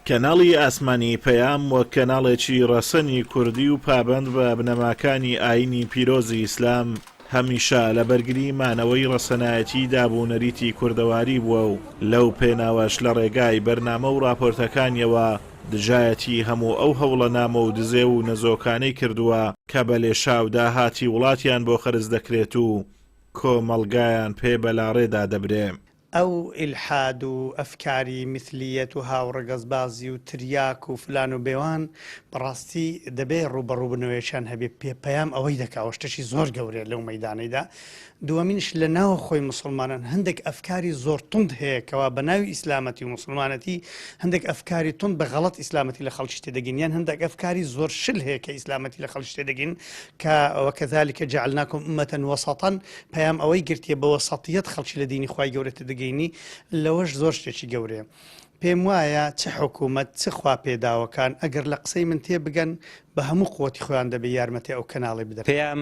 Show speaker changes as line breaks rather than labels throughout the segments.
کەناڵی ئاسمانی پەیام وەک کەناڵێکی ڕەسەنی کوردی و پابەند بە بنەماکانی ئاینی پیرۆزی ئیسلام هەمیشە لە بەرگری مانەوەی ڕەسەنایەتی دابوونەریتی کوردەواری بووە و لەو پێناوەش لە ڕێگای بەرنامە و راپۆرتەکانیەوە دژایەتی هەموو ئەو هەوڵە نامە و دزێ و نەزۆکانەی کردووە کە بە لێشاودا هاتی وڵاتیان بۆ خرج دەکرێت و کۆمەڵگایان پێ بەلاڕێدا دەبرێ.
ئەو ئیلحاد و ئەفکاری مثلیەت و هاوڕەگەزبازی و تریاک و فلان و بێوان بەڕاستی دەبێت ڕوبەڕووبنەوەیشان هەبێ پێپەیام ئەوەی دەکا شتێکی زۆر گەورەیە لەو مەیدانەیدا. دووەمینش لە ناوە خۆی مسلمانان هەندێک ئەفکاری زۆر تند هەیە کەوا بە ناوی ئیسلامەتی و مسلمانەتی هەندێک ئەفکاری تند بە غەڵەت ئیسلامەتی لە خەڵکی تێدەگەین، یان هەندێک ئەفکاری زۆر شل هەیە کە ئیسلامەتی لە خەڵکی تێدەگەین کە وەکەذالک جعلناکم ئومەتەن وەسەطەن، پەیام ئەوەی گرتیە بە وەسەطیەت خەڵکی لە دینی خوای گەورە تێدەگەینی، لەوەش زۆر شتێکی گەورەیە. پێم وایە چه حکوومەت چ خوا پێداوەکان ئەگەر لە قسەی من تێ بگەن بە هەموو قوتی خۆیان دەبێ یارمەتی ئەو کەناڵی بدەن.
پێیام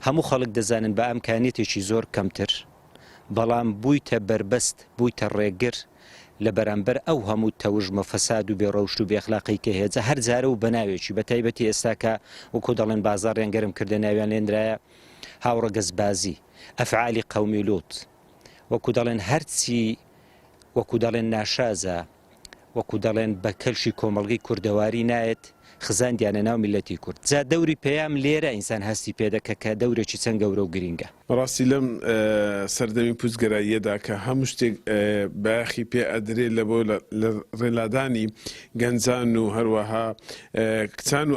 هەموو خەڵک دەزانن بە ئەمکانێتێکی زۆر کەمتر، بەڵام بوویتە بربەست، بوویتە ڕێگر لە بەرامبەر ئەو هەموو تەوژمە فەساد و بێڕەوشت و بێخلاقی کە هێزە هەر جارە و بەناوێکی بە تایبەتی ئێستا کە وەکو دەڵێن بازاڕیان گەرم کردە ناویان لێنرایە هاوڕەگەزبازی، ئەفعالی قەومی لووت، وەکو دەڵێن هەرچی وەکو دەڵێن ناشازە، وەکو دەڵێن بە کەلشی کۆمەڵگەی کوردەواری نایەت خزاندیانە ناو میلەتی کورد. جا دەوری پەیام لێرە ئینسان هەستی پێدەکە کە دەورێکی چەند گەورە و گرینگە.
ڕاستی لەم سەردەمی پوزگەراییەدا کە هەموو شتێک باخی پێ ئەدرێ لە بۆ لە ڕێلادانی گەنجان و هەروەها کچان و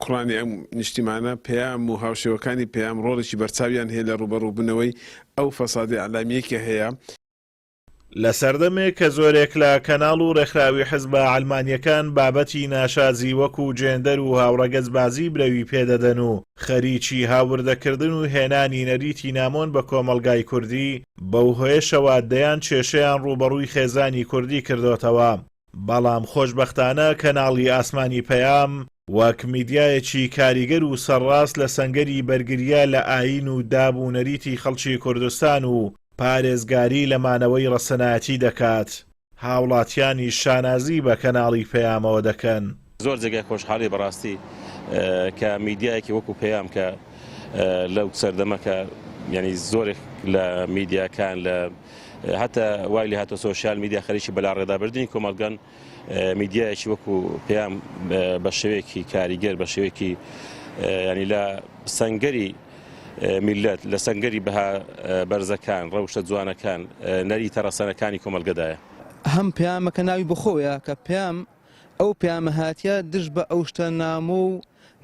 کوڕانی ئەم نیشتیمانە پەیام و هاوشێوەکانی پەیام ڕۆڵێکی بەرچاویان هەیە لە ڕوبەڕووبوونەوەی ئەو فەسادی عەلامیەکە هەیە.
لە سەردەمێک کە زۆرێک لە کەناڵ و ڕێکخراوی حیزبە عەلمانیەکان بابەتی ناشازی وەکو جێندەر و هاوڕەگەزبازی برەوی پێدەدەن و خەریکی هاوردەکردن و هێنانی نەریتی نامۆن بە کۆمەڵگای کوردی، بەو هۆیشەوە دەیان کێشەیان ڕوبەڕووی خێزانی کوردی کردوتەوە. بەڵام خۆشبەختانە کەناڵی ئاسمانی پەیام وەک میدیایەکی کاریگەر و سەرڕاست لە سەنگەری بەرگریە لە ئاین و دابوونەریتی خەڵکی کوردستان و پارێزگاری لە مانەوەی ڕەسەنایەتی دەکات. هاوڵاتیانی شانازی بە کەناڵی پەیامەوە دەکەن.
زۆر جێگای خۆشحاڵی بەڕاستی کە میدیایەکی وەکو پەیام کە لەو سەردەمەکە ینی زۆرێک لە میدیاکان لە هەتا وای لێ هاتۆ سۆشیال میدیا خەریکی بەلاڕێدابردنی کۆمەڵگەن میدیایەکی وەکو پەیام بە شێوەیەکی کاریگەر بە شێوەیەکی ینی لە سەنگەری میلەت لە سەنگەری بەها بەرزەکان ڕەوشە جوانەکان نەریتە ڕەسەنەکانی کۆمەلگەدایە.
هەم پەیامەکە ناوی بخۆیە کە پەیام ئەو پەیامە هاتیە دژ بە ئەو شتە نامۆ و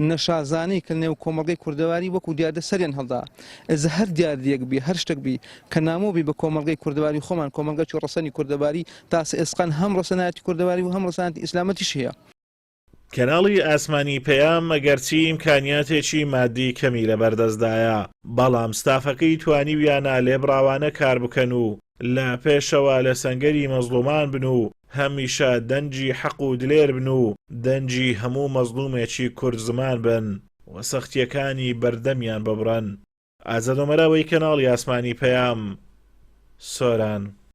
نەشازانەی کە نێو کۆمەڵگەی کوردەواری وەکو دیاردە سەریان هەڵدا. ئێزە هەر دیاردیەک بی هەر شتێک بی کە نامۆبی بە کۆمەڵگەی کوردەواری خۆمان کۆمەڵگەی ڕەسەنی کوردەواری تاسە ئێسقان هەم ڕەسەنایەتی کوردەواری و هەم ڕەسەنایەتی ئیسلامەتیش هەیە.
کەناڵی ئاسمانی پەیام ئەگەرچی ئیمکانیاتێکی مادی کەمی لەبەردەستدایە، بەڵام ستافەکەی توانیویانە لێبڕاوانە کار بکەن و لە پێشەوە لە سەنگەری مەزلومان بن و هەمیشە دەنجی حەق و دلێر بن و دەنجی هەموو مەزلومێکی کورد زمان بن و سەختیەکانی بەردەمیان ببڕن. ئازادۆمەراوەی کەناڵی ئاسمانی پەیام، سۆران.